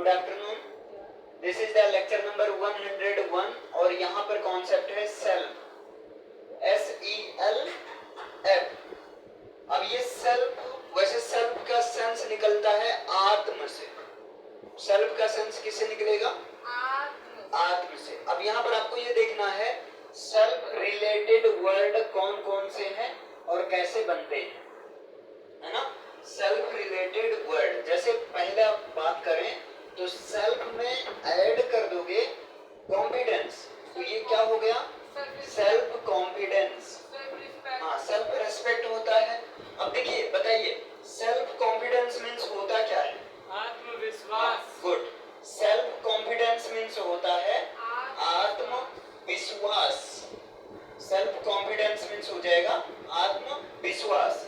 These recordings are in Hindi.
Good afternoon. This is the lecture number 101 और यहाँ पर कॉन्सेप्ट है सेल्फ, SELF। अब ये सेल्फ, वैसे सेल्फ का सेंस निकलता है आत्म से। सेल्फ का सेंस किससे निकलेगा? आत्म से। अब यहाँ पर आपको ये देखना है सेल्फ रिलेटेड वर्ड कौन कौन से हैं और कैसे बनते हैं, है ना। सेल्फ रिलेटेड वर्ड, जैसे पहले आप बात करें तो सेल्फ में ऐड कर दोगे कॉन्फिडेंस, तो ये क्या हो गया? Self confidence. हाँ, सेल्फ रेस्पेक्ट होता है। अब देखिए, बताइए सेल्फ कॉन्फिडेंस मीन्स होता क्या है? आत्मविश्वास। गुड। सेल्फ कॉन्फिडेंस मीन्स होता है आत्मविश्वास। सेल्फ कॉन्फिडेंस मीन्स हो जाएगा आत्मविश्वास।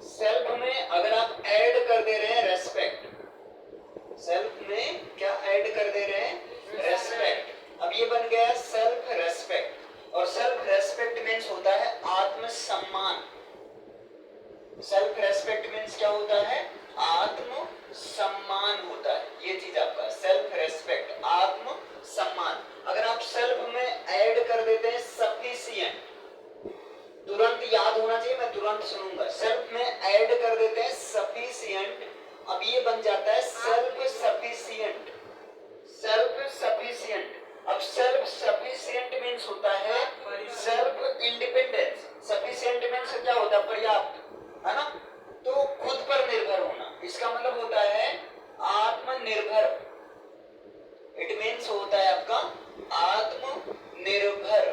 सेल्फ में अगर आप ऐड कर दे रहे हैं रेस्पेक्ट, सेल्फ में क्या ऐड कर दे रहे हैं? रेस्पेक्ट। अब ये बन गया सेल्फ रेस्पेक्ट। और सेल्फ रेस्पेक्ट मीन्स होता है आत्मसम्मान। सेल्फ रेस्पेक्ट मीन्स क्या होता है? आत्मसम्मान होता है। ये चीज आपका सेल्फ रेस्पेक्ट, आत्मसम्मान। अगर आप सेल्फ में ऐड कर देते हैं सफिशिएंट, तुरंत याद होना चाहिए, मैं तुरंत सुनूंगा। सेल्फ में ऐड कर देते हैं सफिशिएंट, अब ये बन जाता है सेल्फ सफिशिएंट। Self sufficient. अब सेल्फ सफिशिएंट मीन्स होता है सेल्फ इंडिपेंडेंस। सफिशिएंट मीन्स क्या होता है? पर्याप्त, है ना। तो खुद पर निर्भर होना, इसका मतलब होता है आत्मनिर्भर। इट मीन्स होता है आपका आत्मनिर्भर।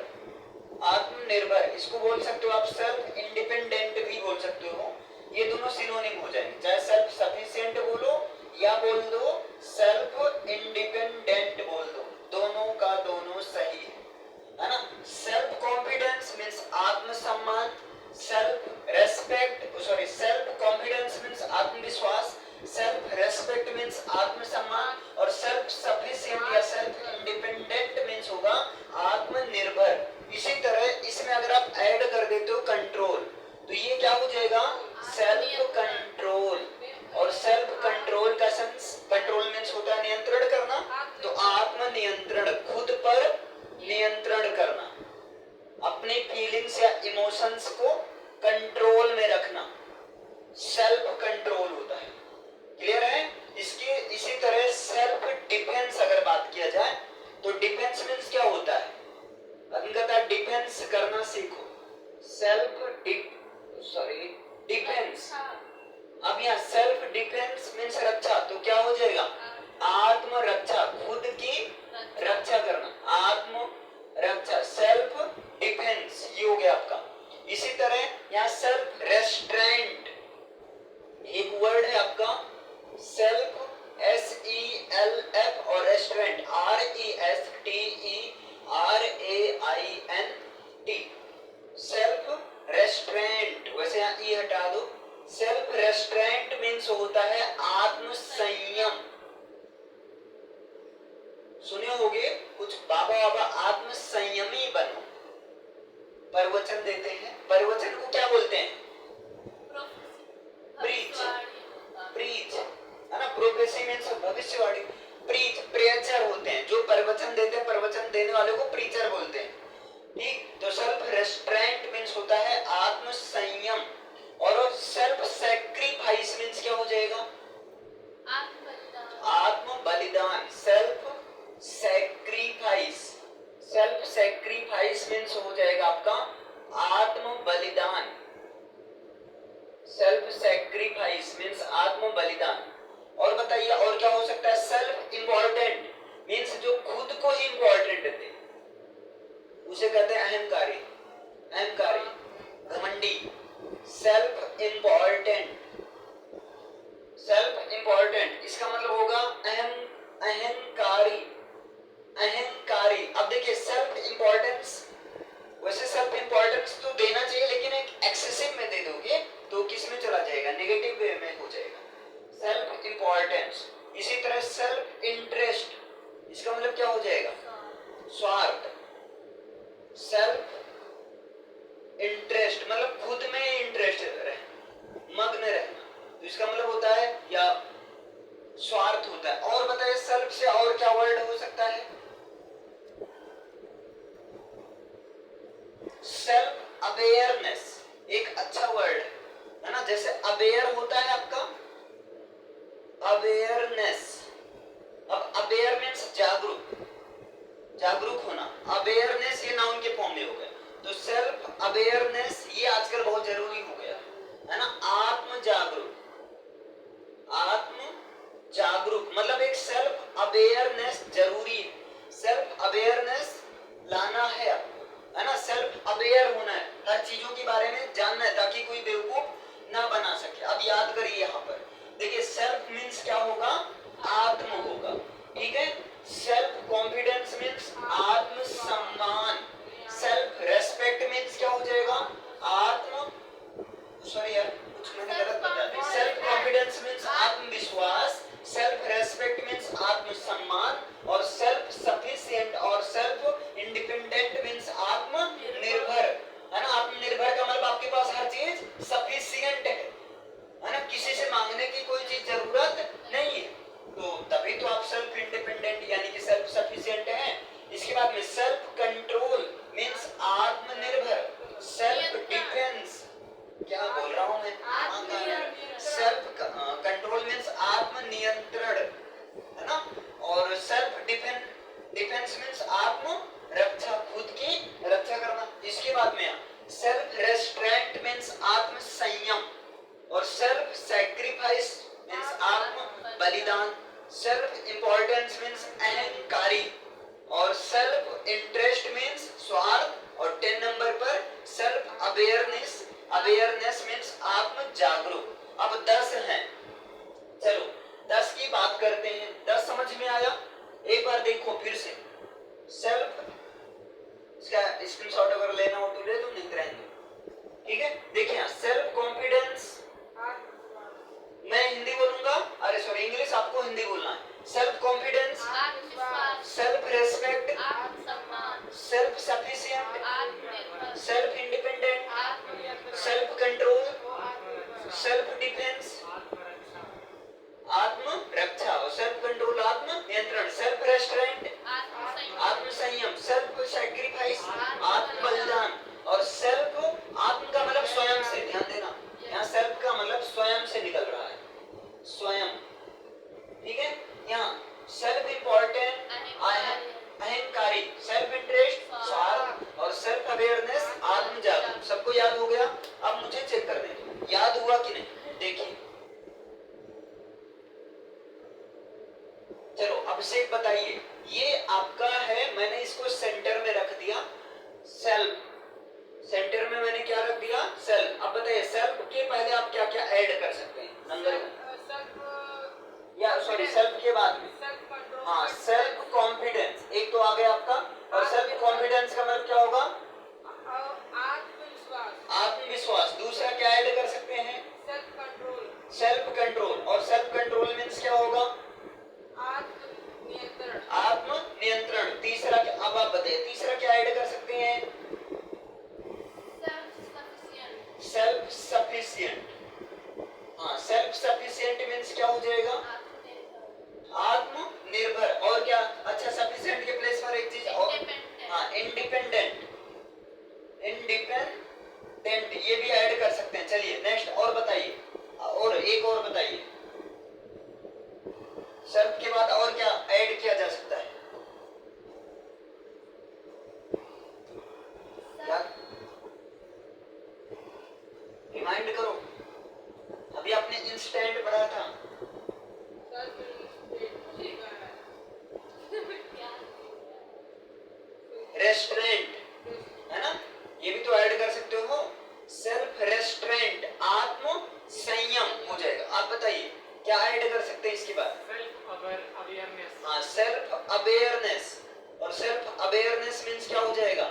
आत्मनिर्भर, इसको बोल सकते हो आप सेल्फ इंडिपेंडेंट भी बोल सकते हो। ये दोनों सिनोनिम हो जाएंगे, चाहे सेल्फ सफिशिएंट बोलो या बोल दो सेल्फ इंडिपेंडेंट बोल दो, दोनों का दोनों सही है ना। सेल्फ कॉन्फिडेंस मीन्स आत्मसम्मान, self respect, sorry self confidence means आत्मविश्वास, सेल्फ रेस्पेक्ट मीन्स आत्मसम्मान, और सेल्फ सफिशिएंट या सेल्फ इंडिपेंडेंट मीन्स होगा आत्मनिर्भर। इसी तरह इसमें अगर आप ऐड कर देते हो कंट्रोल, तो ये क्या हो जाएगा? Self control. और सेल्फ कंट्रोल का सेंस, कंट्रोल मीन्स होता है नियंत्रण करना, तो आत्मनियंत्रण, खुद पर नियंत्रण करना, अपनी फीलिंग्स या इमोशंस को कंट्रोल में रखना, सेल्फ कंट्रोल होता है। क्लियर है? इसकी इसी तरह सेल्फ डिफेंस अगर बात किया जाए तो डिफेंस मीन्स क्या होता है? अंगतः डिफेंस करना सीखो। Self defence. अब यहाँ सेल्फ डिफेंस मीन्स रक्षा, तो क्या हो जाएगा? आत्मरक्षा, खुद की रक्षा करना, आत्म रक्षा, सेल्फ डिफेंस, ये हो गया आपका। इसी तरह यहाँ सेल्फ रेस्ट्रेंट, एक वर्ड है आपका सेल्फ, SELF, और रेस्ट्रेंट RESTERAINT, सेल्फ रेस्ट्रेंट। वैसे यहाँ ई हटा दो। सेल्फ रेस्ट्रेंट मीन्स होता है आत्मसंयम। सुने होगे कुछ बाबा आत्मसंयमी बनो, प्रवचन देते हैं। प्रवचन को क्या बोलते हैं? प्रीच, प्रीच, है ना। प्रोफेसी मीन्स भविष्यवाणी। प्रीच, प्रेचर होते हैं जो प्रवचन देते हैं, प्रवचन देने वाले को प्रीचर बोलते हैं। ठीक, तो सेल्फ रेस्ट्रेंट मीन्स होता है आत्मसंयम। और सेल्फ सैक्रिफाइस मीन्स क्या हो जाएगा? आत्म बलिदान। Self sacrifice, self sacrifice means हो जाएगा आपका आत्म बलिदान। सेल्फ सैक्रिफाइस मीन्स आत्म बलिदान। और बताइए और क्या हो सकता है? सेल्फ इम्पोर्टेंट मीन्स जो खुद को ही इम्पोर्टेंट दे, उसे कहते हैं अहंकारी, अहंकारी, घमंडी। सेल्फ इम्पोर्टेंट, सेल्फ इम्पोर्टेंट, इसका मतलब होगा अहंकारी, अहंकारी। अब देखिए सेल्फ इम्पोर्टेंस, वैसे सेल्फ इम्पोर्टेंस तो देना चाहिए, लेकिन एक एक्सेसिव में दे दोगे तो किस में चला जाएगा? नेगेटिव वे में हो जाएगा सेल्फ इम्पोर्टेंस। इसी तरह सेल्फ इंटरेस्ट, इसका मतलब क्या हो जाएगा? स्वार्थ। सेल्फ इंटरेस्ट मतलब खुद में इंटरेस्ट रहना, मग्न रहना, तो इसका मतलब होता है या स्वार्थ होता है। और बताइए सेल्फ अवेयरनेस एक अच्छा वर्ड है ना, जैसे अवेयर होता है आपका अवेयरनेस। अब अवेयर मीन्स जागरूक, जागरूक होना। अवेयरनेस ये नाउन के फॉर्म में हो गया, तो सेल्फ अवेयरनेस ये आजकल बहुत जरूरी हो गया है ना। आत्म जागरूक, आत्म जागरूक मतलब एक सेल्फ अवेयरनेस जरूरी है। सेल्फ अवेयरनेस लाना है आपको, है ना। सेल्फ अवेयर होना है, हर चीजों के बारे में जानना है ताकि कोई बेवकूफ ना बना सके। अब याद करिए यहाँ पर देखिए, सेल्फ मीन्स क्या होगा, आत्म होगा, ठीक है। सेल्फ कॉन्फिडेंस मीन्स आत्मसम्मान। सेल्फ रेस्पेक्ट मीन्स क्या हो जाएगा, सॉरी यार कुछ मैंने गलत बता दिया। सेल्फ कॉन्फिडेंस मीन्स आत्मविश्वास, सेल्फ रेस्पेक्ट मीन्स आत्मसम्मान, और सेल्फ सफिशिएंट और सेल्फ इंडिपेंडेंट मीन्स आत्मनिर्भर, है ना। आत्मनिर्भर का मतलब आपके पास हर चीज सफिशिएंट है ना, किसी से मांगने की कोई चीज जरूरत नहीं है, तो तभी तो आप सेल्फ इंडिपेंडेंट यानी कि सेल्फ सफिशिएंट हैं। इसके बाद में सेल्फ कंट्रोल मीन्स आत्मनिर्भर, सेल्फ डिफेंस, क्या बोल रहा हूं मैं, सेल्फ कंट्रोल मीन्स आत्मनियंत्रण, है ना। और सेल्फ डिफेंस मीन्स आत्म रक्षा, खुद की रक्षा करना। इसके बाद में सेल्फ रेस्ट्रेंट मीन्स आत्म संयम, और सेल्फ सैक्रिफाइस मीन्स आत्म बलिदान, सेल्फ इंपॉर्टेंस मीन्स अहंकारी, और सेल्फ इंटरेस्ट मीन्स स्वार्थ, और 10 नंबर पर सेल्फ अवेयरनेस मीन्स आत्म जागरूक। अब 10 हैं, चलो 10 की बात करते हैं। 10 समझ में आया? एक बार देखो फिर से। सेल्फ, इसका स्क्रीनशॉट अगर लेना हो तो ले लो, नहीं रहेंगे, ठीक है। देखिए सेल्फ कॉन्फिडेंस, मैं हिंदी बोलूंगा, अरे सॉरी इंग्लिश, आपको हिंदी बोलना है। Self confidence, self respect, self sufficient, self independent, self control, self defence आत्म रक्षा, और सेल्फ कंट्रोल आत्म नियंत्रण, सेल्फ रेस्ट्रेंट आत्म संयम, सेल्फ सैक्रिफाइस आत्म बलिदान, और सेल्फ आत्म का मतलब स्वयं से, ध्यान देना यहाँ सेल्फ का मतलब स्वयं से निकल रहा है, स्वयं, ठीक है। यहाँ सेल्फ इंपॉर्टेंट अहंकारी, सेल्फ इंटरेस्ट स्वार्थ, और सेल्फ अवेयरनेस आत्म जागरूक। सबको याद हो गया? अब मुझे चेक कर दें याद हुआ कि नहीं। देखिए चलो अभिषेक बताइए, ये आपका है, मैंने इसको सेंटर में रख दिया, सेल्फ, सेंटर में मैंने क्या रख दिया, सेल्फ। अब बताइए सेल्फ के पहले आप क्या क्या ऐड कर सकते हैं नंबर में, या सॉरी सेल्फ के बाद में, हाँ सेल्फ कॉन्फिडेंस एक तो आ गया आपका, और सेल्फ कॉन्फिडेंस का मतलब क्या होगा, आत्मविश्वास। दूसरा क्या ऐड कर सकते हैं, सेल्फ कंट्रोल, और सेल्फ कंट्रोल मीन्स क्या होगा, आत्म नियंत्रण। तीसरा क्या, अब आप बताइए तीसरा क्या ऐड कर सकते हैं, सेल्फ सफिशिएंट, हाँ सेल्फ सफिशिएंट मीन्स क्या हो जाएगा, आत्मनिर्भर, और क्या, अच्छा सफिशिएंट के प्लेस पर एक चीज और, हाँ इंडिपेंडेंट, इंडिपेंडेंट ये भी ऐड कर सकते हैं। चलिए नेक्स्ट और बताइए, और एक और बताइए सेल्फ के बाद और क्या ऐड किया जा सकता है, क्या रिमाइंड करो, अभी आपने इंस्टेंट पढ़ा था, रेस्ट्रेंट, है ना, ये भी तो ऐड कर सकते हो। सेल्फ रेस्ट्रेंट आत्म संयम हो जाएगा। आप बताइए क्या ऐड कर सकते हैं इसके बाद, हाँ सेल्फ अवेयरनेस, और सेल्फ अवेयरनेस मीन्स क्या हो जाएगा,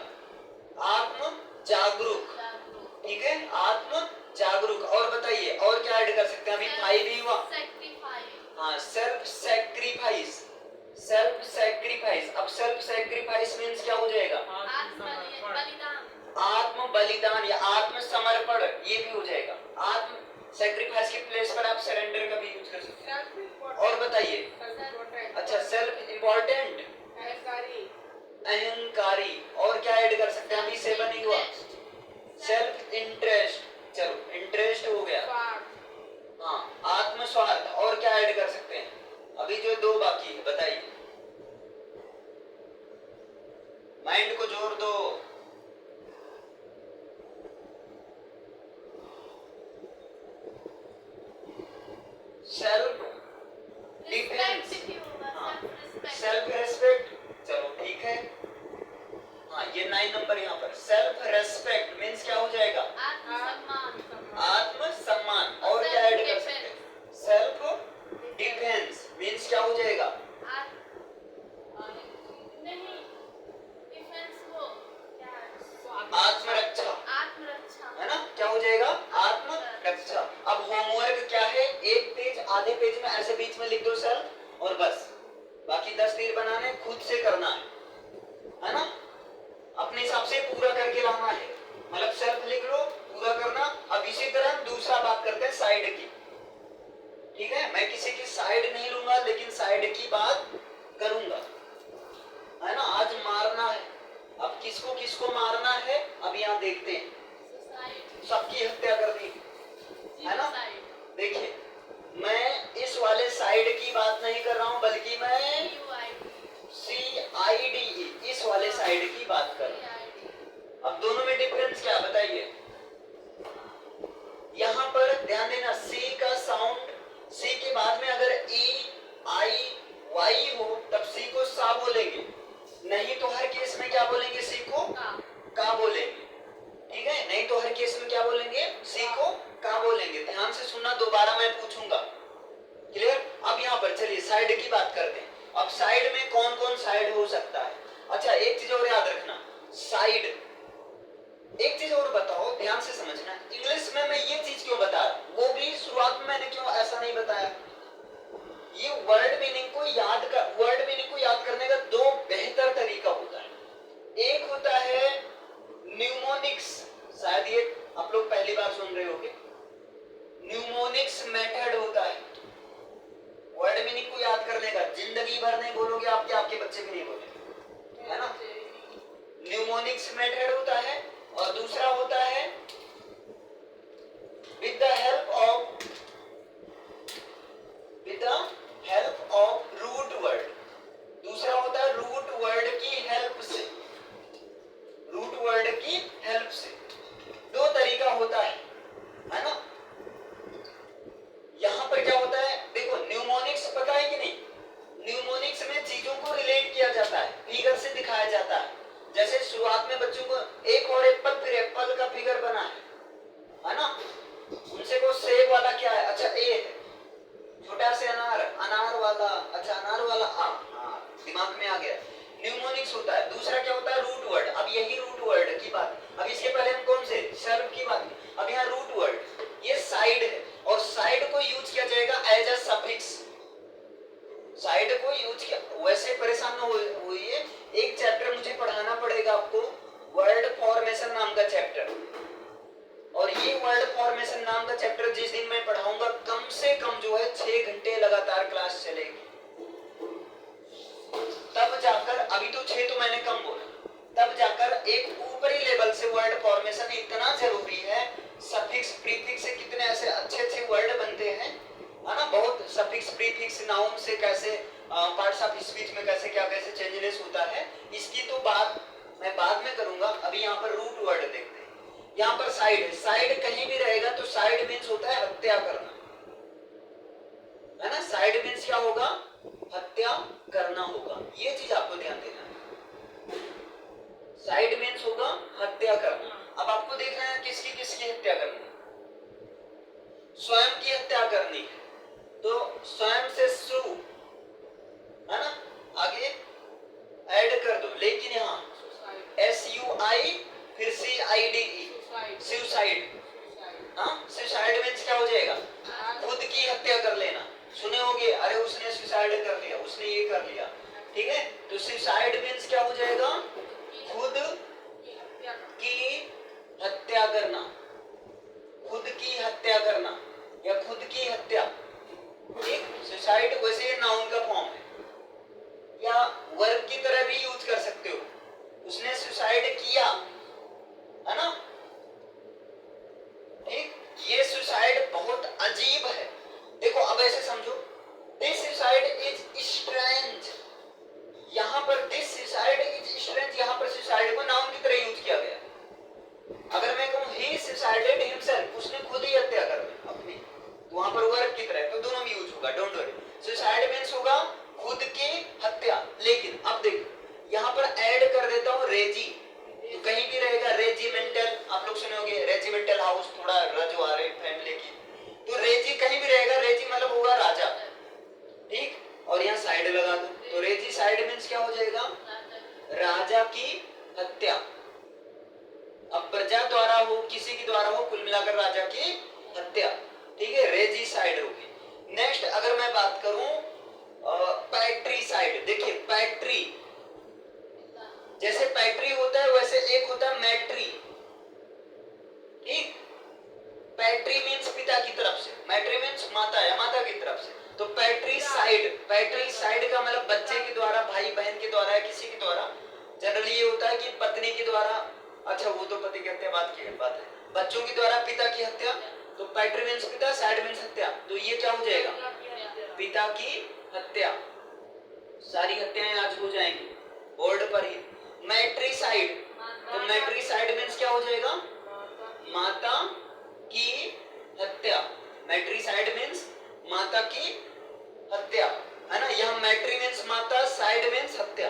आत्म जागरूक, ठीक है, आत्म जागरूक। और बताइए और क्या ऐड कर सकते हैं, अभी 5 ही हुआ, हाँ सेल्फ सैक्रिफाइस, सेल्फ सैक्रिफाइस। अब सेल्फ सैक्रिफाइस मीन्स क्या हो जाएगा, आत्म बलिदान या आत्म समर्पण, ये भी हो जाएगा। आत्म सैक्रिफाइस के प्लेस पर आप सरेंडर का भी यूज कर सकते हैं। और बताइए, अच्छा सेल्फ इंपॉर्टेंट अहंकारी, और क्या ऐड कर सकते हैं, अभी 7 ही हुआ, सेल्फ अभी जो दो बाकी है, बताइए, माइंड को जोर दो। सेल्फ डिफेंस, सेल्फ रेस्पेक्ट, चलो ठीक है। हाँ, ये 9 नंबर यहाँ पर। सेल्फ रेस्पेक्ट मीन्स क्या हो जाएगा? आत्म सम्मान। और क्या ऐड कर सकते हैं? सेल्फ डिफेंस मीन्स क्या हो जाएगा? आत्मरक्षा, है ना? क्या हो जाएगा? आत्मरक्षा। अब होमवर्क क्या है? एक पेज, आधे पेज में ऐसे बीच में लिख दो सेल्फ, और बस बाकी 10 तीर बनाने खुद से करना है ना? अपने हिसाब से पूरा करके लाना है। मतलब सेल्फ लिख लो, पूरा करना। अब इसी तरह दूसरा बात करते हैं साइड की, ठीक है? मैं किसी की साइड नहीं लूंगा, लेकिन साइड की बात करूंगा, है ना? आज मारना है। अब किसको किसको मारना है, अब यहाँ देखते हैं। सबकी हत्या करनी है ना? देखिए, मैं इस वाले साइड की बात नहीं कर रहा हूं, बल्कि मैं CIDE इस वाले साइड की बात कर रहा हूं। अब दोनों में डिफरेंस क्या बताइए? यहां पर ध्यान देना, C का साउंड, C के बाद में अगर EIY हो तब C को सा बोलेंगे, नहीं तो हर केस में क्या बोलेंगे? C को का बोलेंगे, ठीक है? नहीं तो हर केस में क्या बोलेंगे? C को का बोलेंगे। ध्यान से सुनना, दोबारा मैं पूछूंगा, क्लियर? अब यहाँ पर चलिए साइड की बात करते हैं। अब साइड में कौन कौन साइड हो सकता है? अच्छा, एक चीज और याद रखना, साइड, एक चीज और बताओ, ध्यान से समझना। इंग्लिश में मैं ये चीज क्यों बता रहा हूं, वो भी शुरुआत में मैंने क्यों ऐसा नहीं बताया? ये वर्ड मीनिंग को याद करने का दो बेहतर तरीका होता है। एक होता है न्यूमोनिक्स, शायद ये आप लोग पहली बार सुन रहे होंगे। न्यूमोनिक्स मेथड होता है वर्ड मीनिंग को याद करने का। जिंदगी भर नहीं बोलोगे आपके बच्चे भी नहीं बोलेंगे, है ना? न्यूमोनिक्स मेथड होता है। और दूसरा होता है with the help of root word. दूसरा होता है रूट वर्ड की हेल्प से, रूट वर्ड की हेल्प से। दो तरीका होता है ना? यहां पर क्या होता है, देखो, न्यूमोनिक्स पता है कि नहीं? न्यूमोनिक्स में चीजों को रिलेट किया जाता है, फिगर से दिखाया जाता है। जैसे शुरुआत में बच्चों को एक और एप्पल, फिर एप्पल का फिगर बना है ना? उनसे को सेब वाला क्या है? अच्छा, ए है। छोटा से अनार, अनार वाला, अच्छा अनार वाला दिमाग में आ गया। न्यूमोनिक्स होता है। दूसरा क्या होता है? Root word. अब यही रूट वर्ड की बात, अब इसके पहले हम कौन से सेल्फ की बात की, अब यहाँ रूट वर्ड, ये साइड है, और साइड को यूज किया जाएगा एज अ सफिक्स। साइड को यूज किया, वैसे परेशान न होइए, एक चैप्टर मुझे पढ़ाना पड़ेगा आपको, वर्ड फॉर्मेशन नाम का चैप्टर। और ये वर्ड फॉर्मेशन नाम का चैप्टर जिस दिन मैं पढ़ाऊंगा, कम से कम जो है 6 घंटे लगातार क्लास चलेगी। तब जाकर, अभी तो 6 तो मैंने कम बोला, तब जाकर एक ऊपरी लेवल से वर्ड फॉर्मेशन इतना जरूरी है। सफिक्स प्रीफिक्स से कितने ऐसे अच्छे वर्ड बनते हैं, है ना? बहुत सफिक्स प्रीफिक्स, नाउन से कैसे, पार्ट्स ऑफ स्पीच में कैसे चेंजेस होता है, इसकी तो बात मैं बाद में करूंगा। अभी यहाँ पर रूट वर्ड देखते हैं। यहाँ पर साइड है, साइड कहीं भी रहेगा तो साइड मीन्स होता है हत्या करना, है ना? साइड मीन्स क्या होगा? हत्या करना होगा। ये चीज आपको ध्यान देना है। साइड मीन्स होगा हत्या करना। अब आपको देखना है किसकी किसकी हत्या करनी है। स्वयं की हत्या करनी है तो स्वयं से सु, है ना? आगे ऐड कर दो, लेकिन यहाँ SUI फिर CIDE, सुसाइड। हाँ, सुसाइड मीन्स क्या हो जाएगा? खुद की हत्या कर लेना। सुने होंगे, अरे उसने सुसाइड कर लिया, उसने ये कर लिया, ठीक है? तो सुसाइड मीन्स क्या हो जाएगा? खुद की हत्या करना, खुद की हत्या करना या खुद की हत्या, ठीक? सुसाइड वैसे नाउन का फॉर्म है, या वर्ब की तरह भी यूज कर सकते हो। उसने सुसाइड किया, है ना? ठीक? ये सुसाइड बहुत अजीब है। देखो, अब ऐसे समझो, दिस सुसाइड इज तो रेजिसाइड मीन्स क्या हो जाएगा? राजा की हत्या। अब प्रजा द्वारा हो, किसी के द्वारा हो, कुल मिलाकर राजा की हत्या। ठीक है, रेजिसाइड होगी। नेक्स्ट अगर मैं बात करूं पैट्रीसाइड, देखिए पैट्री, जैसे पैट्री होता है वैसे एक होता है मैट्री। ठीक, पैट्री मीन्स पिता की तरफ से, मैट्री मीन्स माता या माता की तरफ से। तो पैट्रीसाइड, पैट्रीसाइड का मतलब बच्चे के द्वारा, भाई बहन के द्वारा, किसी के द्वारा। जनरली ये होता है कि पत्नी के द्वारा, अच्छा वो तो पति की हत्या बात की बात है, बच्चों के द्वारा पिता की हत्या। तो पैट्री मीन्स पिता, साइड मीन्स हत्या, तो ये क्या हो जाएगा? पिता की हत्या। सारी हत्याएं आज हो जाएंगी बोर्ड पर ही। मैट्रीसाइड, तो मैट्रीसाइड मीन्स क्या हो जाएगा? माता की हत्या। मैट्रीसाइड मीन्स माता की हत्या, है ना। यहाँ मैट्री मीन्स माता, साइड मीन्स हत्या।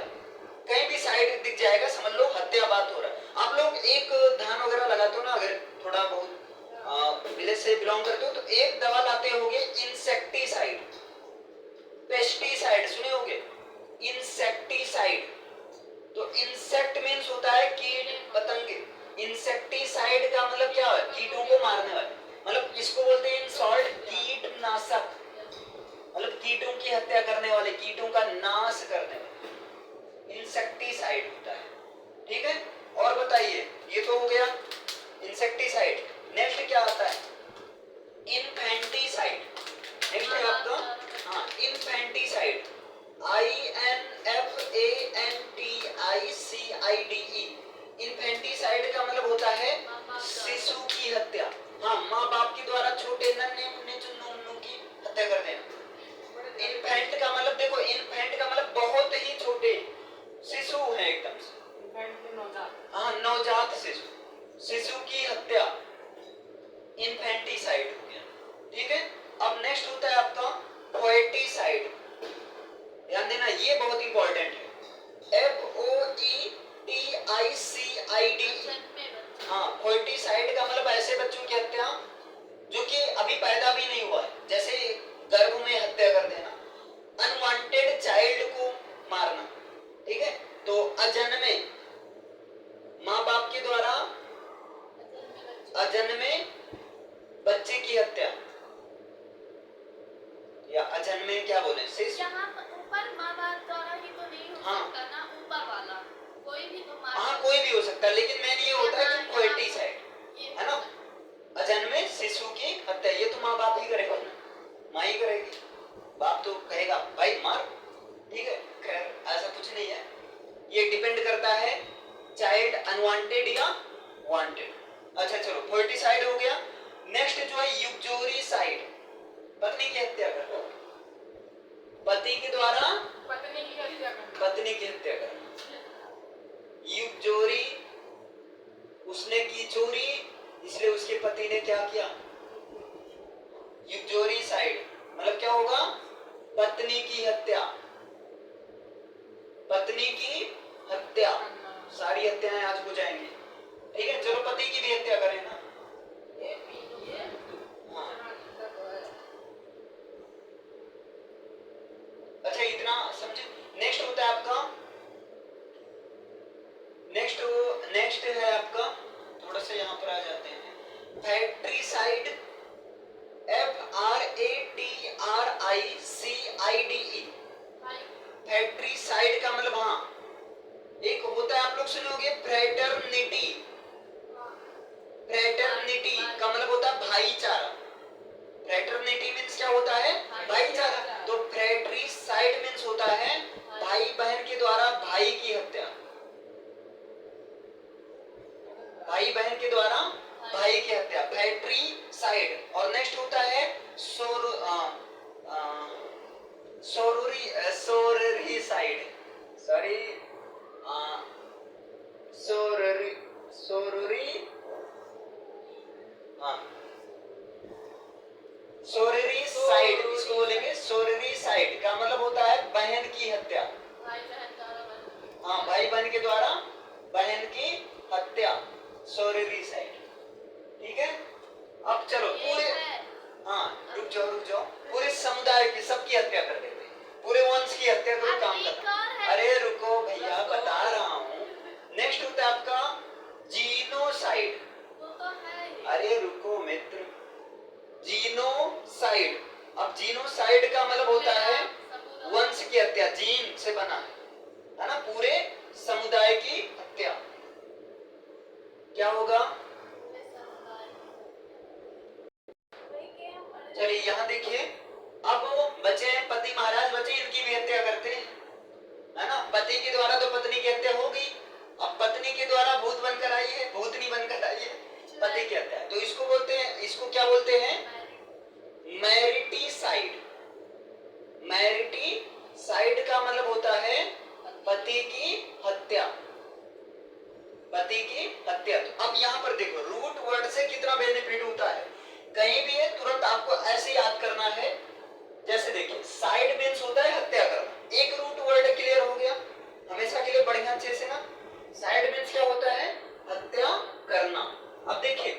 कहीं भी साइड दिख जाएगा समझ लो हत्या बात हो रहा है। आप लोग एक धान वगैरह लगाते हो ना, अगर थोड़ा बहुत विलेज से बिलोंग करते हो, तो एक दवा लाते होगे इंसेक्टिसाइड, पेस्टिसाइड सुने होगे, इंसेक्टिसाइड। तो इंसेक्ट मीन्स होता है कीट पतंगे, इंसेक्टिसाइड का मतलब क्या है? कीटों को मारने वाले, मतलब इसको बोलते हैं इन शॉर्ट कीटनाशक, मतलब कीटों की हत्या करने वाले, कीटों का नाश करने वाले, इंसेक्टिसाइड होता है। ठीक है, और बताइए, ये तो हो गया इंसेक्टिसाइड। नेक्स्ट क्या आता है? इन्फेंटिसाइड। नेक्स्ट है आपका हाँ इन्फेंटिसाइड, INFANTICIDE। इन्फेंटिसाइड का मतलब होता है शिशु की हत्या। हाँ, माँ बाप के द्वारा छोटे नन्हे मुन्ने चुन्नू मुन्नू की हत्या कर देना। इन्फेंट का मतलब देखो, इन्फेंट का मतलब बहुत ही छोटे शिशु है एकदम से, हाँ नवजात शिशु, शिशु की हत्या इन्फेंटिसाइड हो गया। ठीक है, अब नेक्स्ट होता है आपका फोएटिसाइड। ध्यान देना, ये बहुत इंपॉर्टेंट है। FOETICID। हाँ, फोएटिसाइड का मतलब ऐसे बच्चों की हत्या जो कि अभी पैदा भी नहीं हुआ है, जैसे गर्भ में हत्या कर देना, अनवांटेड चाइल्ड को मारना। ठीक है, तो अजन्मे, माँ बाप के द्वारा अजन्मे बच्चे की हत्या, या अजन्मे क्या बोले, यहाँ ऊपर माँ बाप द्वारा ही तो नहीं हो हाँ। सकता ना, ऊपर वाला कोई भी तो मार हाँ कोई भी हो सकता है, लेकिन मैंने ये होता है कि यहाँ- फोएटिसाइड, ये है ना, अजन्मे शिशु की हत्या। ये तो माँ बाप ही करेगा ना, माँ ही करेगी, बाप तो कहेगा भाई मार। ठीक है, खैर ऐसा कुछ नहीं है, ये डिपेंड करता है चाइल्ड अनवांटेड या वांटेड। अच्छा चलो, फोएटिसाइड हो गया। नेक्स्ट जो है यूक्चोरिसाइड, पत्नी की हत्या करना, पति के द्वारा पत्नी की हत्या करना। पत्नी की हत्या करना। यूक्चोरी, उसने की चोरी, इसलिए उसके पति ने क्या किया? यूक्चोरिसाइड मतलब क्या होगा? पत्नी की हत्या, पत्नी की हत्या। सारी हत्याएं आज हो जाएंगी। ठीक है, चलो पति की भी हत्या करें ना। हाँ, अच्छा इतना समझे। नेक्स्ट होता है आपका, नेक्स्ट है आपका, थोड़ा सा यहाँ पर आ जाते हैं, फैक्ट्रीसाइड, FRATRICIDE। फैक्ट्रीसाइड का मतलब हाँ, एक होता है आप लोग सुनोगे फ्रेटर्निटी, फ्रेटर्निटी का मतलब होता है भाईचारा। फ्रेटर्निटी मीन्स क्या होता है? भाईचारा। तो फ्रेट्रीसाइड मीन्स होता है भाई बहन के द्वारा भाई की हत्या, भाई बहन के द्वारा भाई की हत्या, फ्रेट्रीसाइड। और नेक्स्ट होता है सोररीसाइड, सॉरी सोररीसाइड, इसको बोलेंगे सोररीसाइड का मतलब होता है बहन की हत्या। हाँ, भाई बहन के द्वारा बहन की हत्या, सोररीसाइड। ठीक है, अब चलो पूरे, हाँ रुक जाओ, पूरे समुदाय की सबकी हत्या कर देते हैं, पूरे वंश की हत्या करो, काम खत्म। पति के द्वारा तो पत्नी की हत्या हो गई, अब पत्नी के द्वारा भूत बनकर आई है, भूतनी बनकर आई है, पति की हत्या, तो इसको बोलते हैं, इसको क्या बोलते हैं? मैरिटीसाइड। मैरिटीसाइड का मतलब होता है पति की हत्या, पति की हत्या। तो अब यहाँ पर देखो रूट वर्ड से कितना बेनिफिट होता है, कहीं भी है तुरंत आपको ऐसे याद करना है। जैसे देखिए साइड मीन्स होता है हत्या करना, एक रूट वर्ड क्लियर हो गया हमेशा के लिए बढ़िया अच्छे से ना। साइड मीन्स क्या होता है? हत्या करना। अब देखिए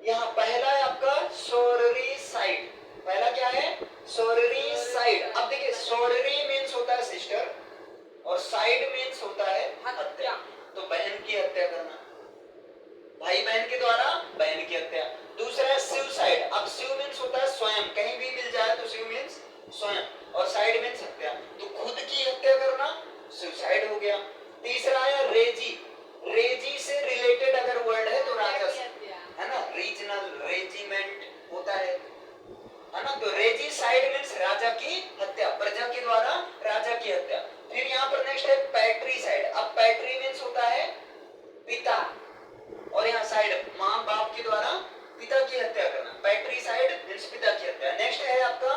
यहाँ पहला है आपका सोररी साइड, पहला क्या है? सोररी साइड। अब देखिए सोररी मीन्स होता है सिस्टर और साइड मीन्स होता है हत्या, तो बहन की हत्या करना, भाई बहन के द्वारा बहन की हत्या। दूसरा है सुसाइड, अब सु मीन्स होता है स्वयं, कहीं भी मिल जाए तो सु मीन्स स्वयं और साइड मीन्स हत्या, तो खुद की हत्या करना सुसाइड हो गया। तीसरा है रेजी, रेजी से रिलेटेड अगर वर्ड है तो राजस्व है ना, रीजनल रेजिमेंट होता है ना, तो रेजी साइड मीन्स राजा की हत्या, प्रजा के द्वारा राजा की हत्या। फिर यहाँ पर नेक्स्ट है पैट्री साइड, अब पैट्री मीन्स होता है पिता और यहाँ साइड माँ बाप के द्वारा पिता की हत्या करना, पैट्री साइड मीन्स पिता की हत्या। नेक्स्ट है आपका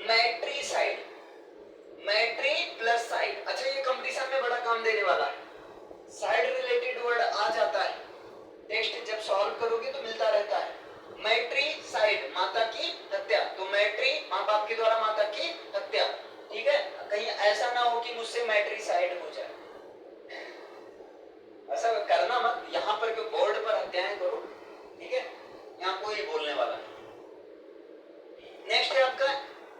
मैट्री साइड, मैट्री प्लस साइड। अच्छा ये कंपटीशन में बड़ा काम देने वाला है, साइड रिलेटेड वर्ड आ जाता है, टेक्स्ट जब सॉल्व करोगे तो मिलता रहता है। मैट्री साइड माता की हत्या, तो मैट्री माँ बाप के द्वारा माता की हत्या, ठीक है, कहीं ऐसा ना हो कि मुझसे मैट्री साइड हो जाए, ऐसा करना मत, यहाँ पर क्यों बोर्ड पर हत्याएं करो, ठीक है, यहाँ कोई बोलने वाला नहीं। नेक्स्ट है आपका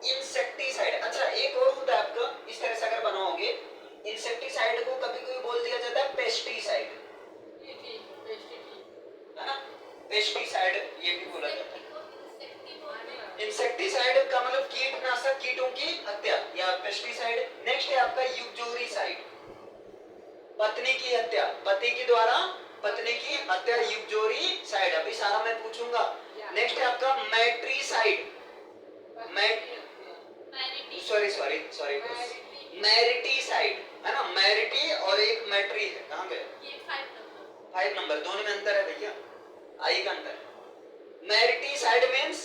इंसेक्टिसाइड। अच्छा एक और होता है आपका, इस तरह से अगर बनाओगे इंसेक्टिसाइड को कभी कभी बोल दिया जाता है पेस्टिसाइड, है ना, पेस्टिसाइड ये भी बोला जाता है। इंसेक्टिसाइड का मतलब कीटनाशक, कीटों की हत्या या पेस्टिसाइड। नेक्स्ट है आपका यूक्जोरिसाइड, पत्नी की हत्या, पति के द्वारा पत्नी की हत्या यूक्जोरिसाइड, अभी सारा मैं पूछूंगा। नेक्स्ट है आपका मैट्रीसाइड, मैरिटीसाइड है ना, मैरिटी और एक मैट्री है, कहाँ गए? 5 नंबर, दोनों में अंतर है भैया, आई का अंतर। मैरिटीसाइड मीन्स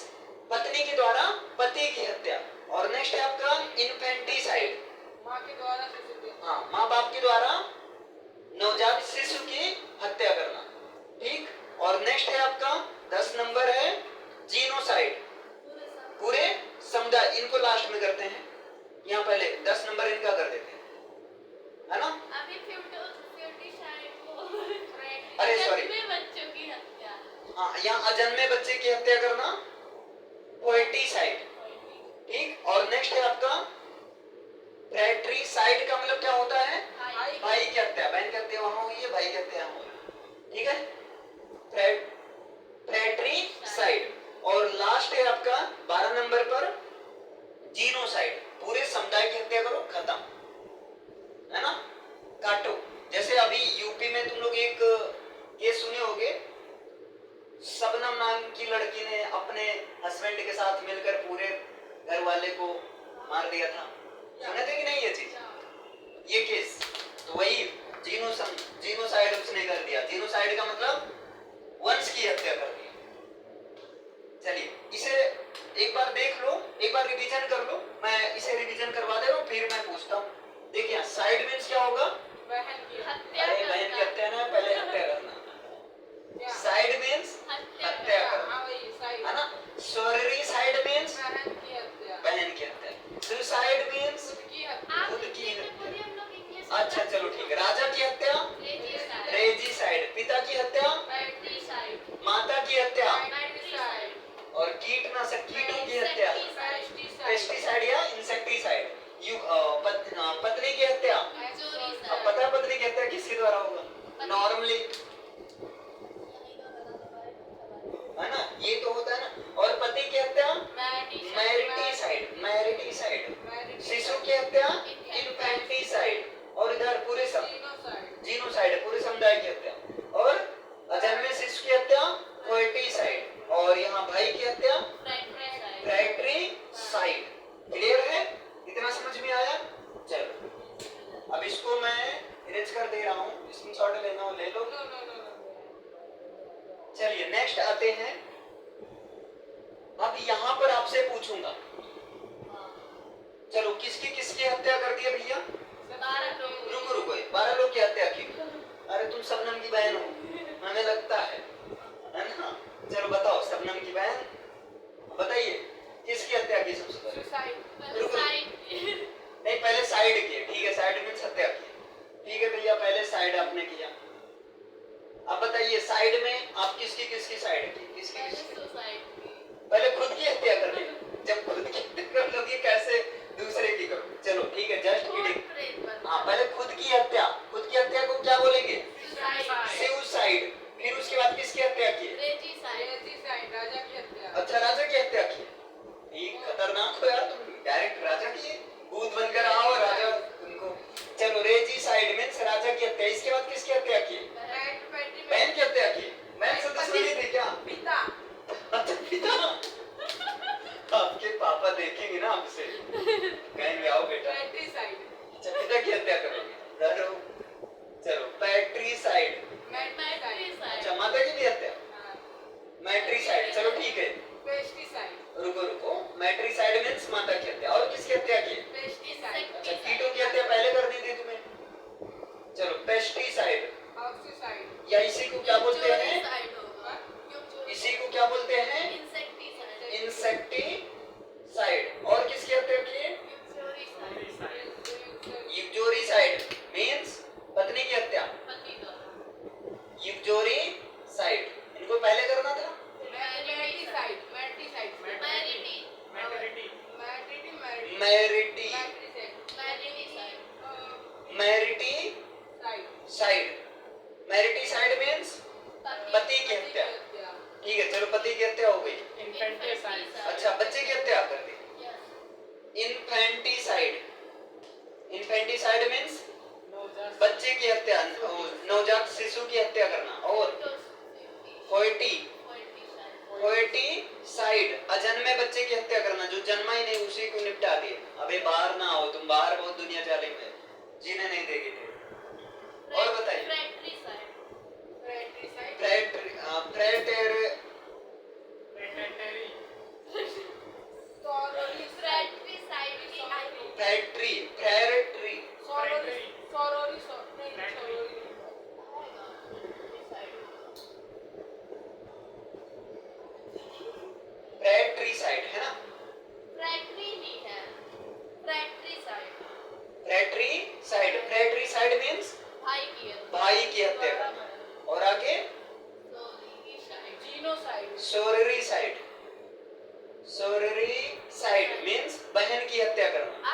पत्नी के द्वारा पति की हत्या। और नेक्स्ट है आपका इन्फेंटिसाइड, माँ के द्वारा, हाँ माँ बाप के द्वारा नवजात शिशु की हत्या करना, ठीक। और नेक्स्ट है आपका 10 नंबर है जीनोसाइड, पूरे समुदाय, इनको लास्ट में करते हैं, यहाँ पहले 10 नंबर इनका कर देते हैं, है ना। अभी अरे सॉरी, बच्चों की हत्या, हाँ यहाँ अजन्मे बच्चे की हत्या करना पोएटिसाइड, ठीक। और नेक्स्ट है आपका फ्रैट्रिसाइड का मतलब क्या होता है? भाई की हत्या, बहन की हत्या वहां हुई है, भाई की हत्या यहाँ हुई, ठीक है, फ्रैट्रिसाइड। और लास्ट है आपका 12 नंबर पर जीनोसाइड, पूरे समुदाय की हत्या करो, खत्म, है ना, काटो। जैसे अभी यूपी में तुम लोग एक केस सुने होंगे, शबनम नाम की लड़की ने अपने हस्बैंड के साथ मिलकर पूरे घर वाले को मार दिया था, सुने थे कि नहीं ये चीज, ये केस? तो वही जीनोसाइड उसने कर दिया, जीनोसाइड का मतलब वंश की हत्या कर दी। चलिए इसे एक बार देख लो, एक बार रिवीजन कर लो, मैं इसे रिवीजन करवा दे रहा हूँ, फिर मैं पूछता हूँ। देखिए साइड मीन्स क्या होगा? बहन की हत्या, अरे बहन की हत्या ना, पहले हत्या करना, साइड मीन्स हत्या करना, है ना। सोररी साइड मीन्स बहन की हत्या, बहन की हत्या। सुसाइड मीन्स खुद की हत्या, खुद की हत्या। अच्छा चलो ठीक है, राजा की हत्या रेजिसाइड, पिता की हत्या माता की हत्या, और कीटनाशक कीटों की हत्या पेस्टिसाइड या इंसेक्टिसाइड। पत्नी की हत्या, अब पता है पत्नी की हत्या किसके द्वारा होगा? नॉर्मली, है ना, ये तो होता है ना। और पति की हत्या मैरिटीसाइड, मैरिटीसाइड। शिशु की हत्या इन्फेंटिसाइड, और इधर पूरे जीनोसाइड, पूरे समुदाय की हत्या। और अजन्मे शिशु की हत्या पोएटिसाइड, और यहाँ भाई की हत्या फ्रैट्रिसाइड। क्लियर है? बताते हैं। अब यहाँ पर आपसे पूछूंगा, चलो किसकी किसकी हत्या कर दी है भैया? 12 लोग। रुको रुको, 12 लोग की हत्या की। अरे तुम शबनम की बहन हो, हमें लगता है ना? चलो बताओ, शबनम की बहन बताइए किसकी हत्या की सबसे पहले? सुसाइड। रुको। साइड। नहीं, पहले साइड की, ठीक है, साइड मीन्स हत्या की, ठीक है भैया, पहले साइड आपने किया। अब बताइए साइड में आप किसकी किसकी साइड की? किसकी मैंने किसकी? सुसाइड की। पहले खुद की हत्या कर ली, जब खुद की हत्या कर लोगे कैसे दूसरे की करो? चलो ठीक है, जस्ट किडिंग। हाँ, पहले खुद की हत्या, खुद की हत्या को क्या बोलेंगे? सुसाइड। फिर उसके बाद किसकी हत्या की? रेजिसाइड, राजा की हत्या। अच्छा, राजा की हत्या की। ठीक खतरनाक हो यार तुम, डायरेक्ट राजा की भूत बनकर आओ राजा उनको। चलो, रेजिसाइड मीन्स राजा की हत्या। इसके बाद किसकी हत्या की? बहन की हत्या की। बहन से दुश्मनी थी क्या? पिता। अच्छा, पिता। आपके पापा देखेंगे ना आपसे, कहेंगे आओ बेटा। पैट्रिसाइड। अच्छा, पिता की हत्या करोगे, डरो। चलो, पैट्रिसाइड। अच्छा, माता की भी हत्या, मैट्रिसाइड। चलो ठीक है, पेस्टिसाइड। रुको रुको, मैट्रिसाइड मीन्स माता की हत्या। और किसकी हत्या की? पेस्टिसाइड। अच्छा, कीटों की हत्या पहले कर दी थी तुम्हें। चलो, पेस्टिसाइड, ऑक्सीसाइड। या इसी को क्या बोलते हैं? होगा। इसी को क्या बोलते हैं? इंसेक्टिसाइड। इंसेक्टिसाइड। और किसकी हत्या की? यूक्टोरिसाइड मीन्स पत्नी की हत्या। पति द्वारा। यूक्टोरिसाइड, इनको पहले करना था। मैटिसाइड। मैटिसाइड। मैरिटी। मैरिटी, मैरिटीसाइड। मैरिटीसाइड। मैरिटीसाइड मीन्स पति की हत्या। ठीक है, चलो पति की हत्या हो गई। अच्छा, बच्चे की हत्या कर दी। इन्फेंटिसाइड। इन्फेंटिसाइड मीन्स बच्चे की हत्या, नवजात शिशु की हत्या करना। और फोएटिसाइड, अजन्मे बच्चे की हत्या करना, जो जन्मा ही नहीं उसी को निपटा दिए। अबे बाहर ना आओ तुम, बाहर बहुत दुनिया जालिम है, जीने नहीं देगी थे। और बताइए। फ्रैट्रिसाइड है ना? फ्रैट्रिसाइड। फ्रैट्रिसाइड मीन्स भाई की हत्या करना। और आगे सोररीसाइड। सोररीसाइड मीन्स बहन की हत्या करना।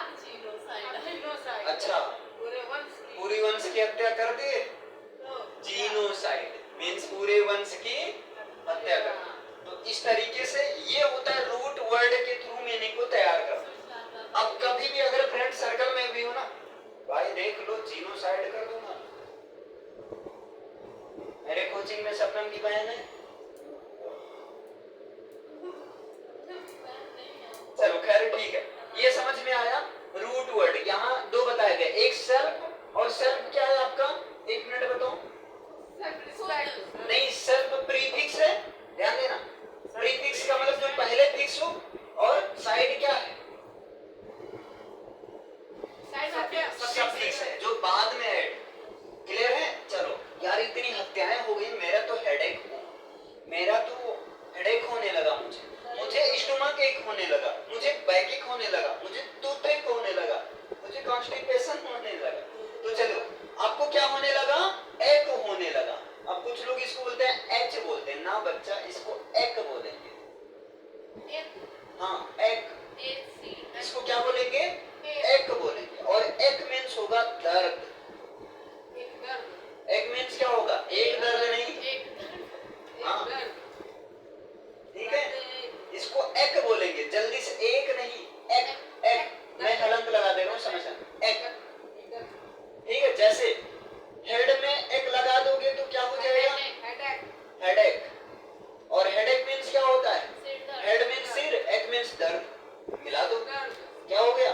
अच्छा, पूरे वंश की हत्या कर दिए। जीनोसाइड मीन्स पूरे वंश की हत्या करना। तो इस तरीके से ये होता है रूट वर्ड के थ्रू मीनिंग को तैयार करना। अब कभी भी अगर फ्रेंड सर्कल में भी हो ना, भाई देख लो जीनोसाइड कर दूंगा। मेरे कोचिंग में शबनम की बहन है। चलो खैर ठीक है, ये समझ में आया। रूट वर्ड यहाँ दो बताए गए, एक सेल्फ और सेल्फ क्या है आपका? एक मिनट बताओ। नहीं, सेल्फ प्रीफिक्स है, ध्यान देना। प्रीफिक्स का मतलब जो पहले फिक्स हो, और साइड क्या है? सफिक्स है, जो बाद में ऐड। क्लियर है? चलो यार, इतनी हत्याएं हो गई, मेरा तो हेडेक होने लगा। मुझे स्टमक एक होने लगा, मुझे बैकिक होने लगा, मुझे टूथेक होने लगा, मुझे कॉन्स्टिपेशन होने लगा। तो चलो, आपको क्या होने लगा? एक होने लगा। अब कुछ लोग इसको बोलते हैं एच बोलते हैं ना बच्चा, इसको एक बोलेंगे। हाँ, एक। इसको क्या बोलेंगे? एक बोलेंगे। और एक मीन्स होगा दर्द। एक मीन्स क्या होगा? एक दर्द नहीं। हाँ, ठीक है, इसको एक बोलेंगे। जल्दी से एक नहीं, एक। मैं हलंत लगा दे रहा हूँ, समझना। एक, ठीक है। जैसे हेड में एक लगा दोगे तो क्या हो जाएगा? हेडेक। और हेडेक मीन्स क्या होता है? हेड मीन्स सिर, एक मीन्स दर्द। मिला दो, क्या हो गया?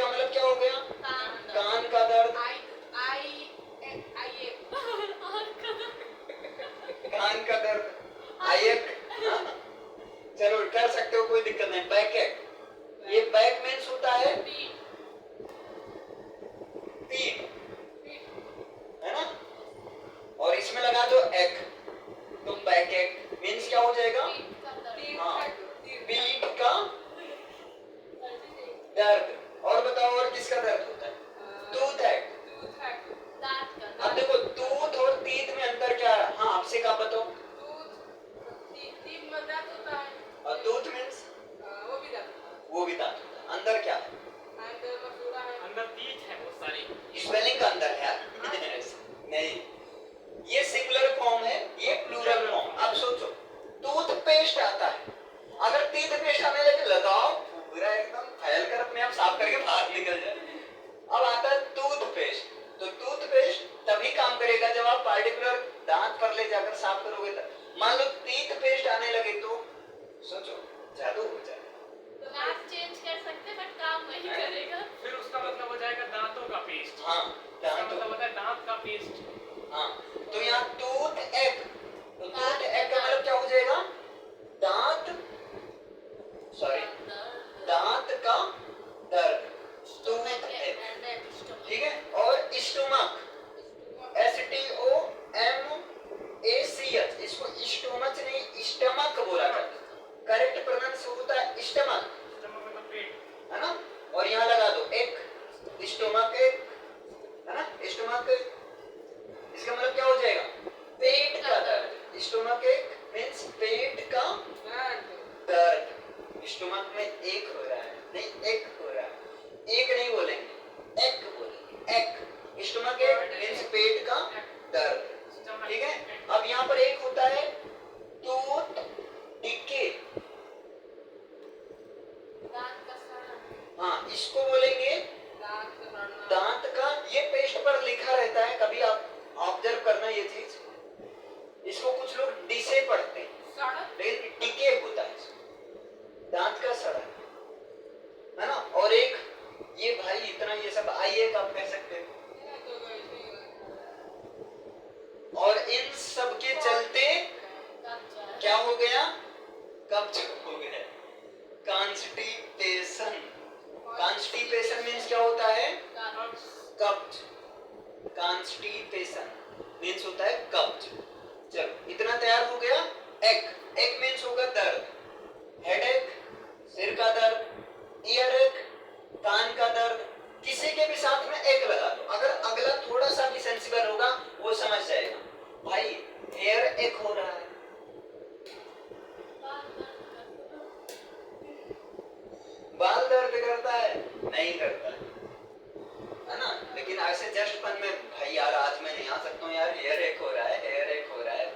का मतलब क्या हो गया? कान का दर्द। कान का दर्द, आई एक। चलो कर सकते हो, कोई दिक्कत नहीं। बैक एक, ये बैक मीन्स होता है पीठ, है ना? और इसमें लगा दो एक, तो बैक एक मीन्स क्या हो जाएगा? हाँ, पीठ का दर्द। और बताओ और किसका दर्द होता है? Tooth hack. अब देखो टूथ और टीथ में अंतर क्या है? हाँ, आपसे क्या बताओ? और टूथ मीन्स वो भी दांत होता है। अंदर क्या है? अंदर तीत है बहुत सारी। स्पेलिंग का अंदर है नहीं, ये सिंगुलर फॉर्म है, ये प्लूरल फॉर्म। अब सोचो, टूथपेस्ट आता है, अगर टूथपेस्ट आने लगे लगाओ, पूरा एकदम फैल कर अपने आप साफ करके बाहर निकल जाए। अब आता है टूथपेस्ट, तो टूथपेस्ट तभी काम करेगा जब आप पार्टिकुलर दांत पर ले जाकर साफ करोगे तब। मान लो टूथपेस्ट आने लगे तो सोचो जादू हो जाए। फिर उसका मतलब हो जाएगा दांतों का पेस्ट। हाँ, इसका दांतों मतलब होता है दांत का पेस्ट। हाँ, तो यहाँ टूथ एग, तो टूथ एग का मतलब क्या हो जाएगा? दांत, सॉरी, दांत का दर्द, टूथ एग। ठीक है? और स्टोमक, STOMACH, इसको स्टोमच नहीं स्टमक बोला जाता है। करेक्ट प्रोनाउंस होता है स्टमक, स्टमक मतलब पेट, है ना? और यहाँ लगा दो एक, स्टोमक एक, है ना? स्टोमक एक, इसका मतलब क्या हो जाएगा? पेट का दर्द। स्टोमक एक मीन्स पेट का दर्द। स्टोमक में एक हो रहा है, नहीं एक हो रहा है, एक नहीं बोलेंगे, एक बोलेंगे, एक। स्टोमक एक मीन्स पेट का दर्द। ठीक है? अब यहाँ पर एक होता है टूथ डिके, हाँ, इसको बोलेंगे दांत का। ये पेस्ट पर लिखा रहता है, कभी आप ऑब्जर्व करना ये चीज। इसको कुछ लोग डिसे पढ़ते हैं, लेकिन डिके होता है दांत का सड़ा, है ना? और एक ये भाई इतना ये सब आइए आप कह सकते हो। और इन सब के चलते क्या हो गया? कब्ज हो गया, कॉन्स्टिपेशन। कॉन्स्टिपेशन मीन्स क्या होता है? कब्ज। कॉन्स्टिपेशन मीन्स होता है कब्ज। चलो इतना तैयार हो गया। एक, एक मीन्स होगा दर्द, हेडेक, सिर का दर्द, ईयर एक, कान का दर्द। किसी के भी साथ में एक लगा दो, अगर अगला थोड़ा सा भी सेंसिबल होगा वो समझ जाएगा भाई हेयर एक हो रहा है। बाल दर्द करता है? नहीं करता है ना? लेकिन ऐसे जस्ट फन में भाई यार आज मैं नहीं आ सकता हूँ यार, हेयर एक हो रहा है, हेयर एक हो रहा है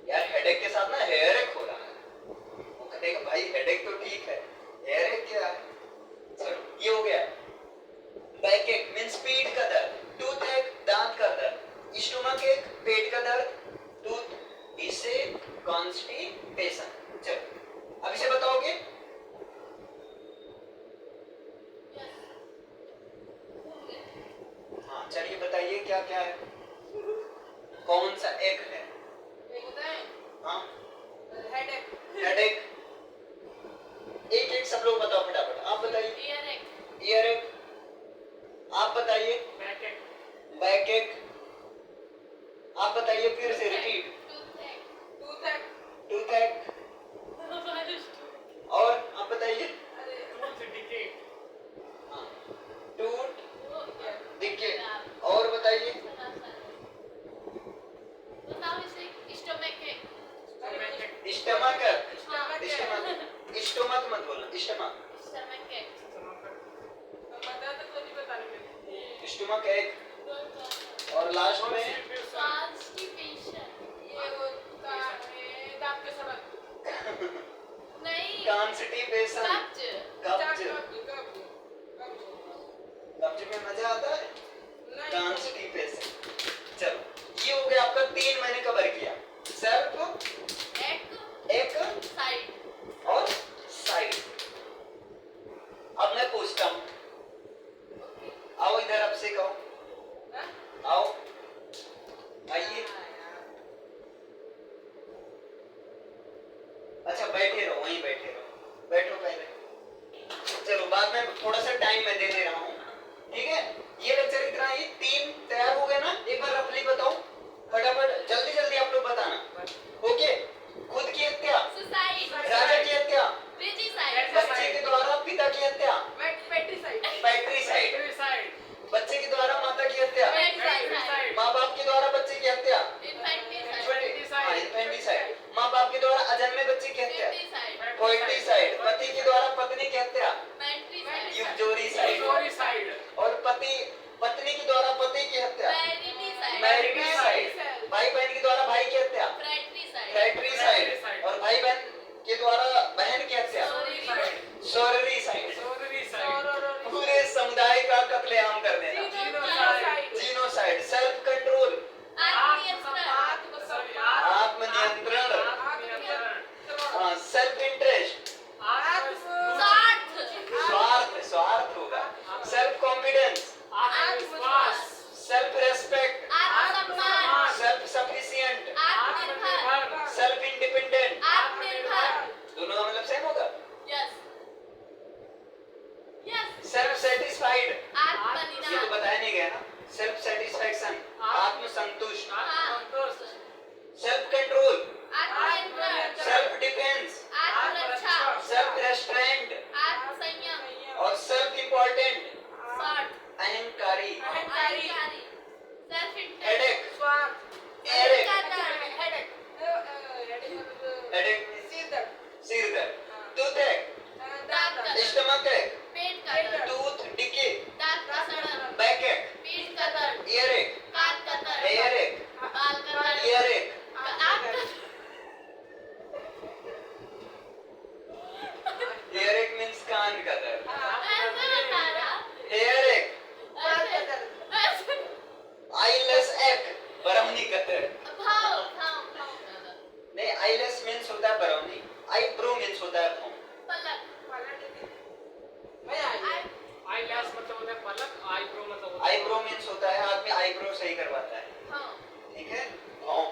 यार, हेडेक के साथ ना हेयर एक हो रहा है। वो कहेगा भाई हेडेक तो ठीक है, हेयर एक क्या है? चलो ये हो गया। बैक एक मींस पीठ का दर्द, टूथ एक दांत का दर्द, स्टोमक एक पेट का दर्द, टूथ इसे कॉन्स्टिपेशन। चलो अब इसे बताओगे? हाँ चलिए बताइए क्या क्या है, कौन सा एक है? हाँ, हेडेक। एक एक सब लोग बताओ फटाफट, आप बताइए। ईयर एक, आप बताइए। बैक एक, आप बताइए फिर से रिपीट। टूथ एक, और आप बताइए। हाँ, टूथ डिके, और बताइए। स्टमक, स्टोमक मत बोलना, स्टमक। स्टोमक एक, और लास्ट में कॉन्स्टिपेशन। कब्ज, कब्ज में मजा आता है, कॉन्स्टिपेशन। चलो ये हो गया आपका 3 मैंने कवर किया, सेल्फ, एक और साइड। अब मैं पूछता हूँ, आओ इधर, अब से कहो, आओ आइए। अच्छा बैठे रहो, वहीं बैठे रहो, बैठो पहले। चलो बाद में थोड़ा सा टाइम मैं दे दे रहा हूँ, ठीक है। ये लेक्चर इतना ही, 3 तैयार हो गए ना? एक बार रफली बताओ फटाफट, जल्दी जल्दी आप लोग बताना। ओके, खुद की हत्या, सुसाइड, राजा की हत्या, रिजिसाइड, बच्चे के द्वारा पिता की हत्या, पेट्रीसाइड, पैट्रिसाइड, Suicide. बच्चे के द्वारा माता की हत्या, पेट्रीसाइड, माँ बाप के द्वारा बच्चे की हत्या, इन्फेंटिसाइड, इन्फेंटिसाइड, माँ बाप के द्वारा अजन्मे बच्चे की हत्या, पेट्रीसाइड, पोएट्रिसाइड, पति के द्वारा पत्नी की हत्या, मेंट्रीसाइड, यूजोरिसाइड, Suicide. और पत्नी के द्वारा पति की हत्या, मैरिटिसाइड, मैरिटिसाइड, भाई बहन के द्वारा भाई की हत्या, फ्रैट्रिसाइड, फ्रैट्रिसाइड, और भाई बहन के द्वारा बहन की हत्या, सोररीसाइड, Suicide. पूरे समुदाय का कत्लेआम कर देना, जीनोसाइड, जीनोसाइड, सेल्फ कंट्रोल, आत्मनियंत्रण, आत्मनियंत्रण, सेल्फ इंटरेस्ट, स्वार्थ होगा, सेल्फ कॉन्फिडेंस, आत्मविश्वास. सेल्फ रेस्पेक्ट, आत्मसम्मान, सेल्फ सफिशिएंट, आत्मनिर्भर, सेल्फ इंडिपेंडेंट, आत्मनिर्भर, दोनों का मतलब सेम होगा। यस, सेल्फ सेटिस्फाइड, ये तो आत्मनिर्भर, बताया नहीं गया ना, सेल्फ सेटिस्फैक्शन, आत्मसंतुष्ट, संतोष. सेल्फ कंट्रोल, आत्मनियंत्रण, सेल्फ डिफेंस, आत्मरक्षा, सेल्फ रेस्ट्रेंट, आत्मसंयम, और सेल्फ इम्पोर्टेंट, स्वार्थ, अहंकारी, अहंकारी, self interest, headache, Erech, headache सिर दर्द, टूथेक, दांत का दर्द, स्टमक एक, पेट का दर्द, टूथ डिके, दांत का सड़न, बैक एक, पीठ का दर्द, ईयर एक, कान का दर्द, हेयर एक, बाल का दर्द, ईयर एक, आंख का ईयर एक मीन्स कान का दर्द, ऐसे बता रहा, हेयर एक, ऐसे, आईलेस एक, बरौनी का दर्द, भाव का दर्द, नहीं आईलेस मीन्स होता है बरौनी, आईब्रो मीन्स होता है भौं। पलक, आई लैश मतलब होता है पलक. आईब्रो मतलब होता है आईब्रो मीन्स होता है आदमी आईब्रो सही करवाता है, हाँ, ठीक है, भौं।